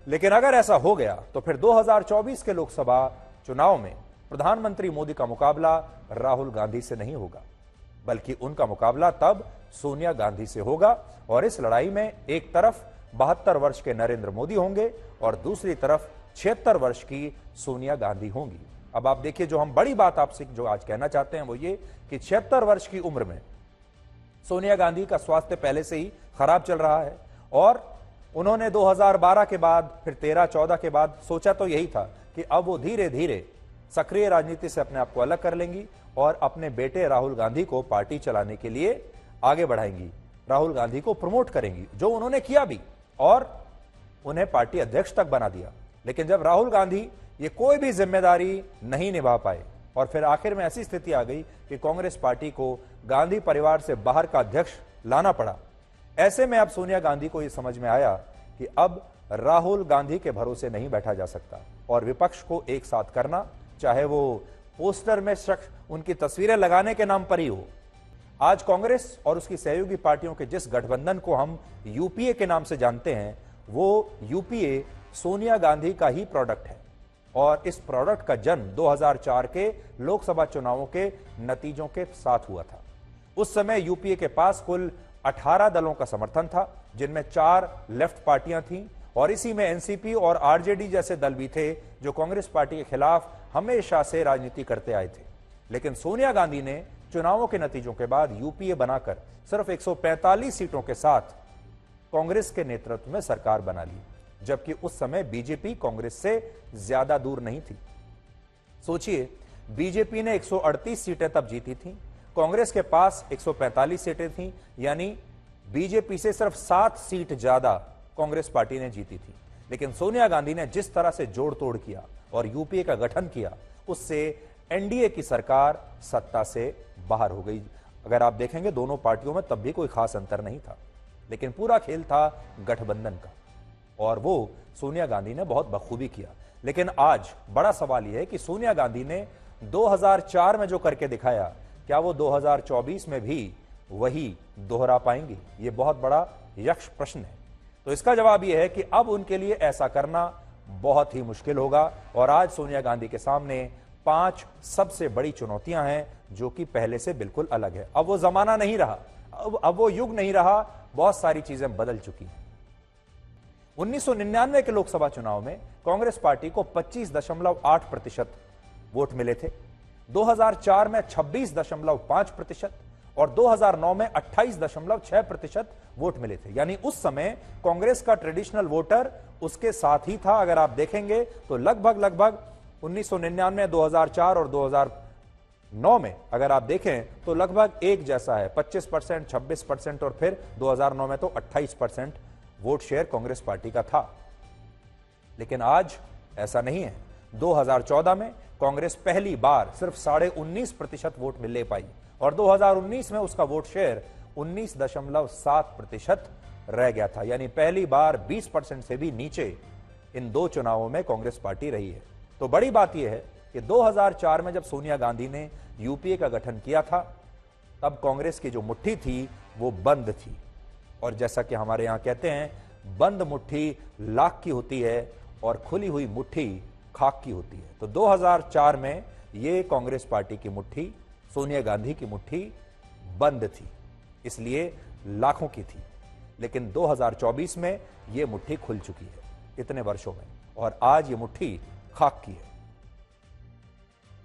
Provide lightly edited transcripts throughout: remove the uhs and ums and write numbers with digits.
लेकिन अगर ऐसा हो गया तो फिर 2024 के लोकसभा चुनाव में प्रधानमंत्री मोदी का मुकाबला राहुल गांधी से नहीं होगा, बल्कि उनका मुकाबला तब सोनिया गांधी से होगा। और इस लड़ाई में एक तरफ 72 वर्ष के नरेंद्र मोदी होंगे और दूसरी तरफ 76 वर्ष की सोनिया गांधी होंगी। अब आप देखिए, जो हम बड़ी बात आपसे जो आज कहना चाहते हैं वो ये कि 76 वर्ष की उम्र में सोनिया गांधी का स्वास्थ्य पहले से ही खराब चल रहा है और उन्होंने 2012 के बाद फिर 13-14 के बाद सोचा तो यही था कि अब वो धीरे धीरे सक्रिय राजनीति से अपने आप को अलग कर लेंगी और अपने बेटे राहुल गांधी को पार्टी चलाने के लिए आगे बढ़ाएंगी, राहुल गांधी को प्रमोट करेंगी, जो उन्होंने किया भी और उन्हें पार्टी अध्यक्ष तक बना दिया। लेकिन जब राहुल गांधी ये कोई भी जिम्मेदारी नहीं निभा पाए और फिर आखिर में ऐसी स्थिति आ गई कि कांग्रेस पार्टी को गांधी परिवार से बाहर का अध्यक्ष लाना पड़ा, ऐसे में अब सोनिया गांधी को यह समझ में आया कि अब राहुल गांधी के भरोसे नहीं बैठा जा सकता और विपक्ष को एक साथ करना, चाहे वो पोस्टर में शख्स उनकी तस्वीरें लगाने के नाम पर ही हो। आज कांग्रेस और उसकी सहयोगी पार्टियों के जिस गठबंधन को हम यूपीए के नाम से जानते हैं, वो यूपीए सोनिया गांधी का ही प्रोडक्ट है और इस प्रोडक्ट का जन्म 2004 के लोकसभा चुनावों के नतीजों के साथ हुआ था। उस समय यूपीए के पास कुल 18 दलों का समर्थन था, जिनमें 4 लेफ्ट पार्टियां थीं और इसी में एनसीपी और आरजेडी जैसे दल भी थे जो कांग्रेस पार्टी के खिलाफ हमेशा से राजनीति करते आए थे। लेकिन सोनिया गांधी ने चुनावों के नतीजों के बाद यूपीए बनाकर सिर्फ 145 सीटों के साथ कांग्रेस के नेतृत्व में सरकार बना ली, जबकि उस समय बीजेपी कांग्रेस से ज्यादा दूर नहीं थी। सोचिए, बीजेपी ने 138 सीटें तब जीती थीं, कांग्रेस के पास 145 सीटें थीं, यानी बीजेपी से सिर्फ 7 सीट ज्यादा कांग्रेस पार्टी ने जीती थी। लेकिन सोनिया गांधी ने जिस तरह से जोड़ तोड़ किया और यूपीए का गठन किया, उससे एनडीए की सरकार सत्ता से बाहर हो गई। अगर आप देखेंगे दोनों पार्टियों में तब भी कोई खास अंतर नहीं था, लेकिन पूरा खेल था गठबंधन का और वो सोनिया गांधी ने बहुत बखूबी किया। लेकिन आज बड़ा सवाल यह है कि सोनिया गांधी ने 2004 में जो करके दिखाया, क्या वो 2024 में भी वही दोहरा पाएंगी? ये बहुत बड़ा यक्ष प्रश्न है। तो इसका जवाब यह है कि अब उनके लिए ऐसा करना बहुत ही मुश्किल होगा और आज सोनिया गांधी के सामने 5 सबसे बड़ी चुनौतियां हैं जो कि पहले से बिल्कुल अलग है। अब वो जमाना नहीं रहा, अब वो युग नहीं रहा, बहुत सारी चीजें बदल चुकी हैं। 1999 के लोकसभा चुनाव में कांग्रेस पार्टी को 25.8% वोट मिले थे, 2004 में 26.5% और 2009 में 28.6% वोट मिले थे। यानी उस समय कांग्रेस का ट्रेडिशनल वोटर उसके साथ ही था। अगर आप देखेंगे तो लगभग 1999, 2004 और 2009 में अगर आप देखें तो लगभग एक जैसा है, 25%, 26% और फिर 2009 में तो 28% वोट शेयर कांग्रेस पार्टी का था। लेकिन आज ऐसा नहीं है। 2014 में कांग्रेस पहली बार सिर्फ 19.5% वोट मिल ले पाई और 2019 में उसका वोट शेयर 19.7% रह गया था। यानी पहली बार 20% से भी नीचे इन दो चुनावों में कांग्रेस पार्टी रही है। तो बड़ी बात यह है कि 2004 में जब सोनिया गांधी ने यूपीए का गठन किया था, तब कांग्रेस की जो मुट्ठी थी वो बंद थी और जैसा कि हमारे यहां कहते हैं, बंद मुट्ठी लाख की होती है और खुली हुई मुट्ठी खाक की होती है। तो 2004 में ये कांग्रेस पार्टी की मुट्ठी, सोनिया गांधी की मुट्ठी बंद थी, इसलिए लाखों की थी। लेकिन 2024 में ये मुट्ठी खुल चुकी है इतने वर्षों में और आज ये मुट्ठी खाक की है।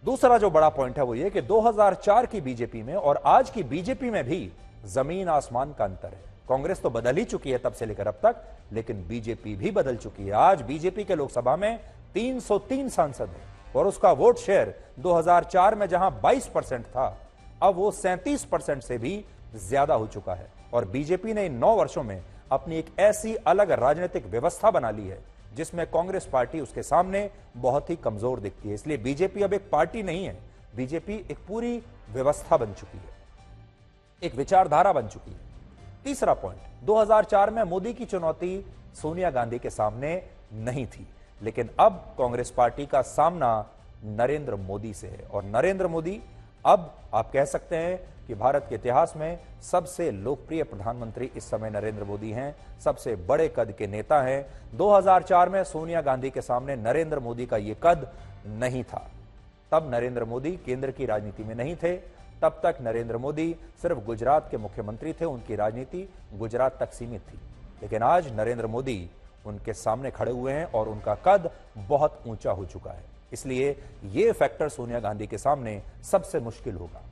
दूसरा जो बड़ा पॉइंट है वो ये कि 2004 की बीजेपी में और आज की बीजेपी में भी जमीन आसमान का अंतर है। कांग्रेस तो बदल ही चुकी है तब से लेकर अब तक, लेकिन बीजेपी भी बदल चुकी है। आज बीजेपी के लोकसभा में 303 सांसद है और उसका वोट शेयर 2004 में जहां 22% था, अब वो 37% से भी ज्यादा हो चुका है। और बीजेपी ने इन 9 वर्षों में अपनी एक ऐसी अलग राजनीतिक व्यवस्था बना ली है जिसमें कांग्रेस पार्टी उसके सामने बहुत ही कमजोर दिखती है। इसलिए बीजेपी अब एक पार्टी नहीं है, बीजेपी एक पूरी व्यवस्था बन चुकी है, एक विचारधारा बन चुकी है। तीसरा पॉइंट, 2004 में मोदी की चुनौती सोनिया गांधी के सामने नहीं थी, लेकिन अब कांग्रेस पार्टी का सामना नरेंद्र मोदी से है और नरेंद्र मोदी अब आप कह सकते हैं कि भारत के इतिहास में सबसे लोकप्रिय प्रधानमंत्री इस समय नरेंद्र मोदी हैं, सबसे बड़े कद के नेता हैं। 2004 में सोनिया गांधी के सामने नरेंद्र मोदी का यह कद नहीं था। तब नरेंद्र मोदी केंद्र की राजनीति में नहीं थे। तब तक नरेंद्र मोदी सिर्फ गुजरात के मुख्यमंत्री थे, उनकी राजनीति गुजरात तक सीमित थी। लेकिन आज नरेंद्र मोदी उनके सामने खड़े हुए हैं और उनका कद बहुत ऊंचा हो चुका है। इसलिए यह फैक्टर सोनिया गांधी के सामने सबसे मुश्किल होगा।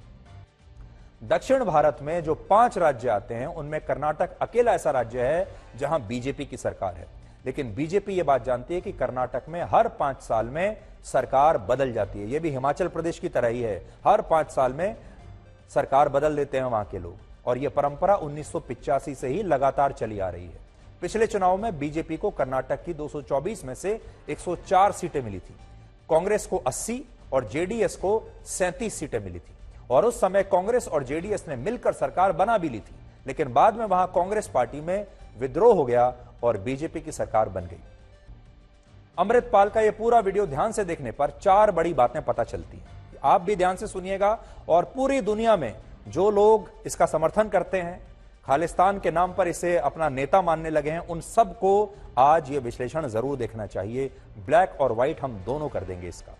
दक्षिण भारत में जो 5 राज्य आते हैं उनमें कर्नाटक अकेला ऐसा राज्य है जहां बीजेपी की सरकार है। लेकिन बीजेपी यह बात जानती है कि कर्नाटक में हर 5 साल में सरकार बदल जाती है। यह भी हिमाचल प्रदेश की तरह ही है, हर 5 साल में सरकार बदल देते हैं वहां के लोग, और यह परंपरा 1985 से ही लगातार चली आ रही है। पिछले चुनाव में बीजेपी को कर्नाटक की 224 में से 104 सीटें मिली थी, कांग्रेस को 80 और जेडीएस को 37 सीटें मिली थी। और उस समय कांग्रेस और जेडीएस ने मिलकर सरकार बना भी ली थी। लेकिन बाद में वहां कांग्रेस पार्टी में विद्रोह हो गया और बीजेपी की सरकार बन गई। अमृतपाल का यह पूरा वीडियो ध्यान से देखने पर 4 बड़ी बातें पता चलती हैं। आप भी ध्यान से सुनिएगा, और पूरी दुनिया में जो लोग इसका समर्थन करते हैं, खालिस्तान के नाम पर इसे अपना नेता मानने लगे हैं, उन सबको आज यह विश्लेषण जरूर देखना चाहिए। ब्लैक और व्हाइट हम दोनों कर देंगे इसका।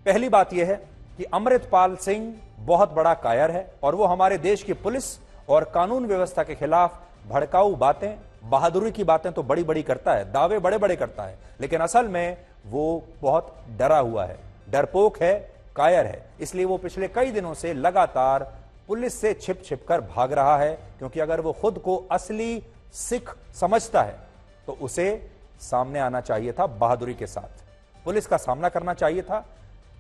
पहली बात यह है कि अमृतपाल सिंह बहुत बड़ा कायर है और वो हमारे देश की पुलिस और कानून व्यवस्था के खिलाफ भड़काऊ बातें, बहादुरी की बातें तो बड़ी बड़ी करता है, दावे बड़े बड़े करता है, लेकिन असल में वो बहुत डरा हुआ है, डरपोक है, कायर है। इसलिए वो पिछले कई दिनों से लगातार पुलिस से छिप छिप कर भाग रहा है, क्योंकि अगर वो खुद को असली सिख समझता है तो उसे सामने आना चाहिए था बहादुरी के साथ, पुलिस का सामना करना चाहिए था,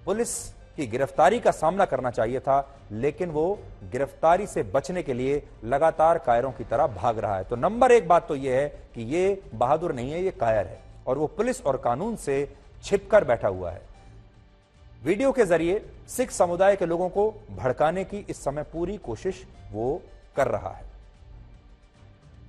पुलिस की गिरफ्तारी का सामना करना चाहिए था। लेकिन वो गिरफ्तारी से बचने के लिए लगातार कायरों की तरह भाग रहा है। तो नंबर 1 बात तो यह है कि ये बहादुर नहीं है, ये कायर है, और वो पुलिस और कानून से छिपकर बैठा हुआ है। वीडियो के जरिए सिख समुदाय के लोगों को भड़काने की इस समय पूरी कोशिश वो कर रहा है।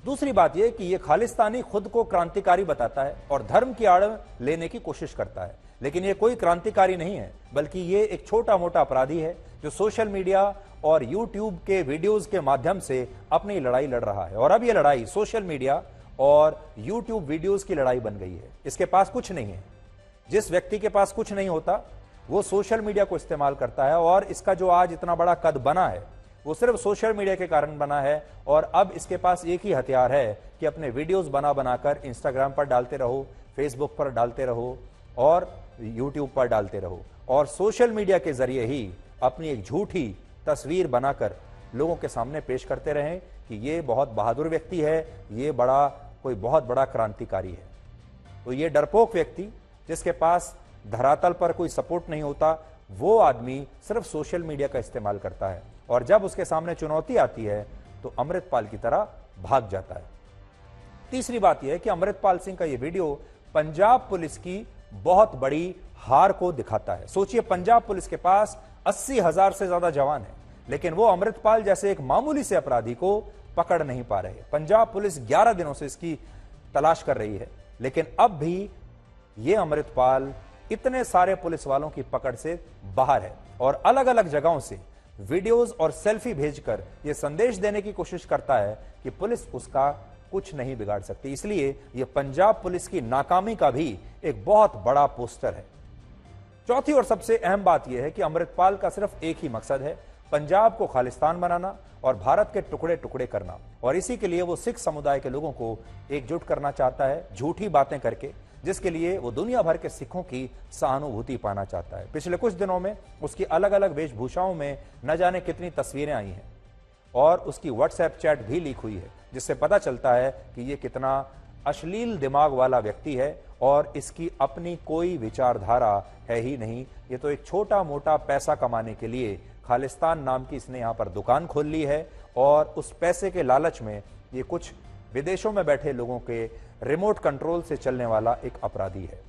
दूसरी बात यह कि यह खालिस्तानी खुद को क्रांतिकारी बताता है और धर्म की आड़ लेने की कोशिश करता है, लेकिन यह कोई क्रांतिकारी नहीं है, बल्कि यह एक छोटा मोटा अपराधी है जो सोशल मीडिया और यूट्यूब के वीडियोस के माध्यम से अपनी लड़ाई लड़ रहा है। और अब यह लड़ाई सोशल मीडिया और यूट्यूब वीडियोस की लड़ाई बन गई है। इसके पास कुछ नहीं है। जिस व्यक्ति के पास कुछ नहीं होता वो सोशल मीडिया को इस्तेमाल करता है, और इसका जो आज इतना बड़ा कद बना है वो सिर्फ सोशल मीडिया के कारण बना है। और अब इसके पास एक ही हथियार है कि अपने वीडियोस बना बनाकर इंस्टाग्राम पर डालते रहो, फेसबुक पर डालते रहो और यूट्यूब पर डालते रहो, और सोशल मीडिया के जरिए ही अपनी एक झूठी तस्वीर बनाकर लोगों के सामने पेश करते रहें कि ये बहुत बहादुर व्यक्ति है, ये कोई बहुत बड़ा क्रांतिकारी है। तो ये डरपोक व्यक्ति जिसके पास धरातल पर कोई सपोर्ट नहीं होता, वो आदमी सिर्फ सोशल मीडिया का इस्तेमाल करता है, और जब उसके सामने चुनौती आती है तो अमृतपाल की तरह भाग जाता है। तीसरी बात यह है कि अमृतपाल सिंह का यह वीडियो पंजाब पुलिस की बहुत बड़ी हार को दिखाता है। सोचिए, पंजाब पुलिस के पास 80,000 से ज्यादा जवान है, लेकिन वो अमृतपाल जैसे एक मामूली से अपराधी को पकड़ नहीं पा रहे। पंजाब पुलिस 11 दिनों से इसकी तलाश कर रही है, लेकिन अब भी ये अमृतपाल इतने सारे पुलिस वालों की पकड़ से बाहर है, और अलग अलग जगहों से वीडियोस और सेल्फी भेजकर यह संदेश देने की कोशिश करता है कि पुलिस उसका कुछ नहीं बिगाड़ सकती। इसलिए यह पंजाब पुलिस की नाकामी का भी एक बहुत बड़ा पोस्टर है। चौथी और सबसे अहम बात यह है कि अमृतपाल का सिर्फ एक ही मकसद है, पंजाब को खालिस्तान बनाना और भारत के टुकड़े टुकड़े करना, और इसी के लिए वो सिख समुदाय के लोगों को एकजुट करना चाहता है झूठी बातें करके, जिसके लिए वो दुनिया भर के सिखों की सहानुभूति पाना चाहता है। पिछले कुछ दिनों में उसकी अलग अलग वेशभूषाओं में न जाने कितनी तस्वीरें आई हैं, और उसकी व्हाट्सएप चैट भी लीक हुई है, जिससे पता चलता है कि ये कितना अश्लील दिमाग वाला व्यक्ति है, और इसकी अपनी कोई विचारधारा है ही नहीं। ये तो एक छोटा मोटा पैसा कमाने के लिए खालिस्तान नाम की इसने यहां पर दुकान खोल ली है, और उस पैसे के लालच में ये कुछ विदेशों में बैठे लोगों के रिमोट कंट्रोल से चलने वाला एक अपराधी है।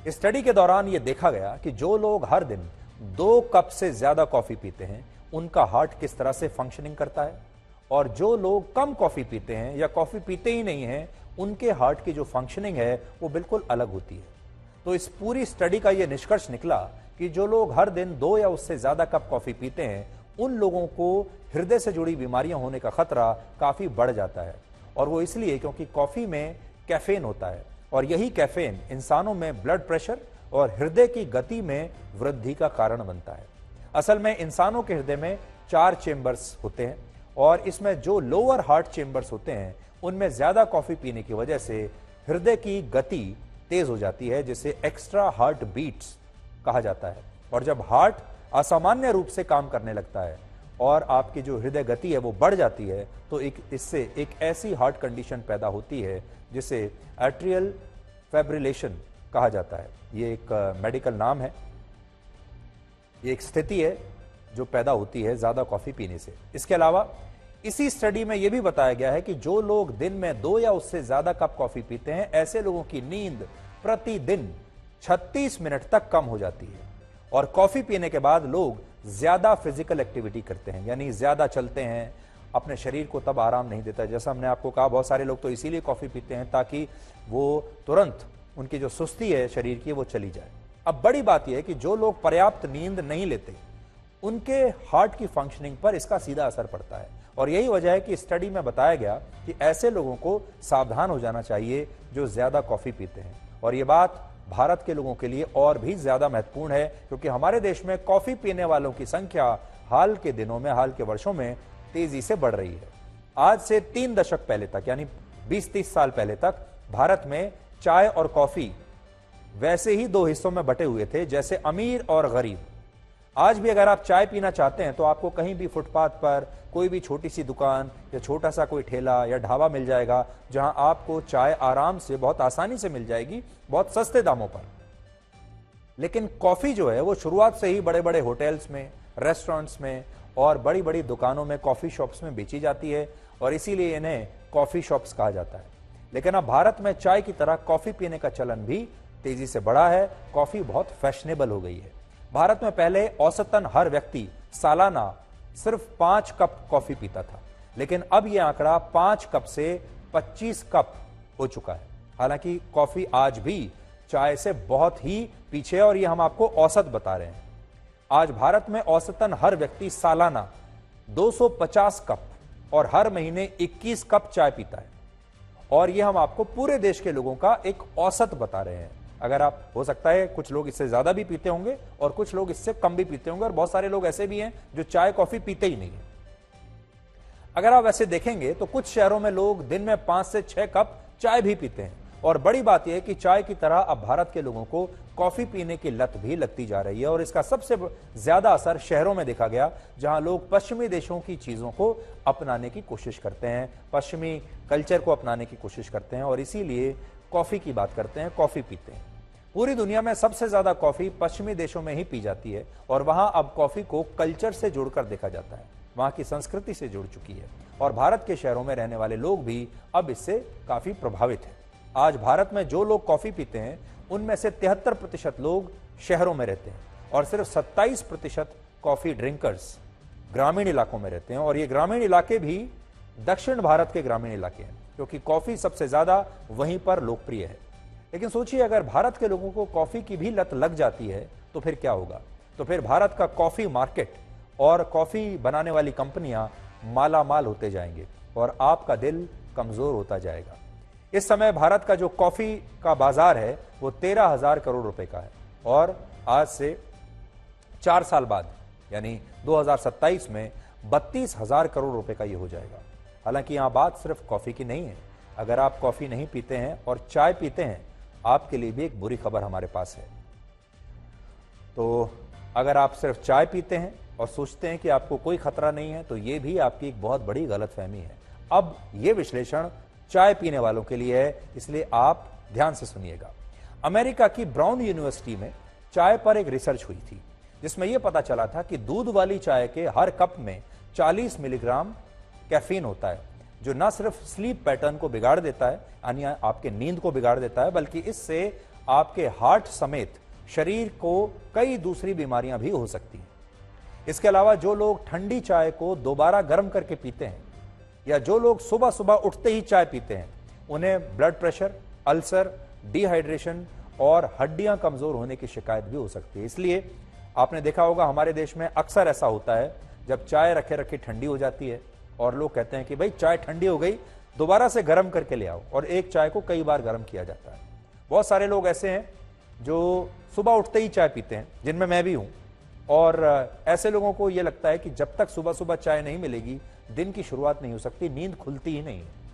इस स्टडी के दौरान यह देखा गया कि जो लोग हर दिन 2 कप से ज्यादा कॉफी पीते हैं उनका हार्ट किस तरह से फंक्शनिंग करता है, और जो लोग कम कॉफी पीते हैं या कॉफी पीते ही नहीं हैं उनके हार्ट की जो फंक्शनिंग है वो बिल्कुल अलग होती है। तो इस पूरी स्टडी का यह निष्कर्ष निकला कि जो लोग हर दिन 2 या उससे ज्यादा कप कॉफी पीते हैं, उन लोगों को हृदय से जुड़ी बीमारियां होने का खतरा काफी बढ़ जाता है। और वो इसलिए क्योंकि कॉफी में कैफीन होता है और यही कैफीन इंसानों में ब्लड प्रेशर और हृदय की गति में वृद्धि का कारण बनता है। असल में इंसानों के हृदय में 4 चेंबर्स होते हैं और इसमें जो लोअर हार्ट चेंबर्स होते हैं उनमें ज्यादा कॉफी पीने की वजह से हृदय की गति तेज हो जाती है, जिसे एक्स्ट्रा हार्ट बीट्स कहा जाता है। और जब हार्ट असामान्य रूप से काम करने लगता है और आपकी जो हृदय गति है वो बढ़ जाती है, तो इससे एक ऐसी हार्ट कंडीशन पैदा होती है जिसे एट्रियल फाइब्रिलेशन कहा जाता है। ये एक मेडिकल नाम है। ये एक स्थिति है जो पैदा होती है ज्यादा कॉफी पीने से। इसके अलावा इसी स्टडी में यह भी बताया गया है कि जो लोग दिन में 2 या उससे ज्यादा कप कॉफी पीते हैं, ऐसे लोगों की नींद प्रतिदिन 36 मिनट तक कम हो जाती है। और कॉफी पीने के बाद लोग ज्यादा फिजिकल एक्टिविटी करते हैं, यानी ज्यादा चलते हैं। अपने शरीर को तब आराम नहीं देता। जैसा हमने आपको कहा, बहुत सारे लोग तो इसीलिए कॉफी पीते हैं ताकि वो तुरंत उनकी जो सुस्ती है शरीर की वो चली जाए। अब बड़ी बात यह है कि जो लोग पर्याप्त नींद नहीं लेते, उनके हार्ट की फंक्शनिंग पर इसका सीधा असर पड़ता है। और यही वजह है कि स्टडी में बताया गया कि ऐसे लोगों को सावधान हो जाना चाहिए जो ज्यादा कॉफी पीते हैं। और ये बात भारत के लोगों के लिए और भी ज्यादा महत्वपूर्ण है, क्योंकि हमारे देश में कॉफी पीने वालों की संख्या हाल के दिनों में, हाल के वर्षों में तेजी से बढ़ रही है। आज से 3 दशक पहले तक, यानी 20-30 साल पहले तक, भारत में चाय और कॉफी वैसे ही 2 हिस्सों में बटे हुए थे, जैसे अमीर और गरीब। आज भी अगर आप चाय पीना चाहते हैं तो आपको कहीं भी फुटपाथ पर कोई भी छोटी सी दुकान या छोटा सा कोई ठेला या ढाबा मिल जाएगा, जहां आपको चाय आराम से, बहुत आसानी से मिल जाएगी, बहुत सस्ते दामों पर। लेकिन कॉफी जो है वो शुरुआत से ही बड़े बड़े होटल्स में, रेस्टोरेंट्स में और बड़ी बड़ी दुकानों में, कॉफी शॉप्स में बेची जाती है और इसीलिए इन्हें कॉफी शॉप्स कहा जाता है। लेकिन अब भारत में चाय की तरह कॉफी पीने का चलन भी तेजी से बढ़ा है। कॉफी बहुत फैशनेबल हो गई है। भारत में पहले औसतन हर व्यक्ति सालाना सिर्फ 5 कप कॉफी पीता था, लेकिन अब यह आंकड़ा 5 कप से 25 कप हो चुका है। हालांकि कॉफी आज भी चाय से बहुत ही पीछे है और यह हम आपको औसत बता रहे हैं। आज भारत में औसतन हर व्यक्ति सालाना 250 कप और हर महीने 21 कप चाय पीता है। और यह हम आपको पूरे देश के लोगों का एक औसत बता रहे हैं। अगर आप, हो सकता है कुछ लोग इससे ज्यादा भी पीते होंगे और कुछ लोग इससे कम भी पीते होंगे, और बहुत सारे लोग ऐसे भी हैं जो चाय कॉफी पीते ही नहीं है। अगर आप ऐसे देखेंगे तो कुछ शहरों में लोग दिन में 5 से 6 कप चाय भी पीते हैं। और बड़ी बात यह है कि चाय की तरह अब भारत के लोगों को कॉफी पीने की लत भी लगती जा रही है। और इसका सबसे ज्यादा असर शहरों में देखा गया, जहां लोग पश्चिमी देशों की चीजों को अपनाने की कोशिश करते हैं, पश्चिमी कल्चर को अपनाने की कोशिश करते हैं और इसीलिए कॉफी की बात करते हैं, कॉफी पीते हैं। पूरी दुनिया में सबसे ज्यादा कॉफी पश्चिमी देशों में ही पी जाती है और वहां अब कॉफी को कल्चर से जोड़कर देखा जाता है, वहां की संस्कृति से जुड़ चुकी है। और भारत के शहरों में रहने वाले लोग भी अब इससे काफी प्रभावित हैं। आज भारत में जो लोग कॉफी पीते हैं उनमें से 73% लोग शहरों में रहते हैं और सिर्फ 27% कॉफी ड्रिंकर्स ग्रामीण इलाकों में रहते हैं। और ये ग्रामीण इलाके भी दक्षिण भारत के ग्रामीण इलाके हैं, क्योंकि कॉफी सबसे ज्यादा वहीं पर लोकप्रिय है। लेकिन सोचिए, अगर भारत के लोगों को कॉफी की भी लत लग जाती है तो फिर क्या होगा? तो फिर भारत का कॉफी मार्केट और कॉफी बनाने वाली कंपनियां मालामाल होते जाएंगे और आपका दिल कमजोर होता जाएगा। इस समय भारत का जो कॉफी का बाजार है वो 13,000 करोड़ रुपए का है और आज से 4 साल बाद यानी 2027 में 32,000 करोड़ रुपए का ये हो जाएगा। हालांकि यहां बात सिर्फ कॉफी की नहीं है। अगर आप कॉफी नहीं पीते हैं और चाय पीते हैं, आपके लिए भी एक बुरी खबर हमारे पास है। तो अगर आप सिर्फ चाय पीते हैं और सोचते हैं कि आपको कोई खतरा नहीं है, तो यह भी आपकी एक बहुत बड़ी गलतफहमी है। अब यह विश्लेषण चाय पीने वालों के लिए है, इसलिए आप ध्यान से सुनिएगा। अमेरिका की ब्राउन यूनिवर्सिटी में चाय पर एक रिसर्च हुई थी, जिसमें यह पता चला था कि दूध वाली चाय के हर कप में 40 मिलीग्राम कैफीन होता है, जो न सिर्फ स्लीप पैटर्न को बिगाड़ देता है, यानी आपके नींद को बिगाड़ देता है, बल्कि इससे आपके हार्ट समेत शरीर को कई दूसरी बीमारियां भी हो सकती हैं। इसके अलावा जो लोग ठंडी चाय को दोबारा गर्म करके पीते हैं या जो लोग सुबह सुबह उठते ही चाय पीते हैं, उन्हें ब्लड प्रेशर, अल्सर, डिहाइड्रेशन और हड्डियां कमजोर होने की शिकायत भी हो सकती है। इसलिए आपने देखा होगा हमारे देश में अक्सर ऐसा होता है, जब चाय रखे रखे ठंडी हो जाती है और लोग कहते हैं कि भाई चाय ठंडी हो गई, दोबारा से गर्म करके ले आओ, और एक चाय को कई बार गर्म किया जाता है। बहुत सारे लोग ऐसे हैं जो सुबह उठते ही चाय पीते हैं, जिनमें मैं भी हूं, और ऐसे लोगों को यह लगता है कि जब तक सुबह सुबह चाय नहीं मिलेगी दिन की शुरुआत नहीं हो सकती, नींद खुलती ही नहीं है।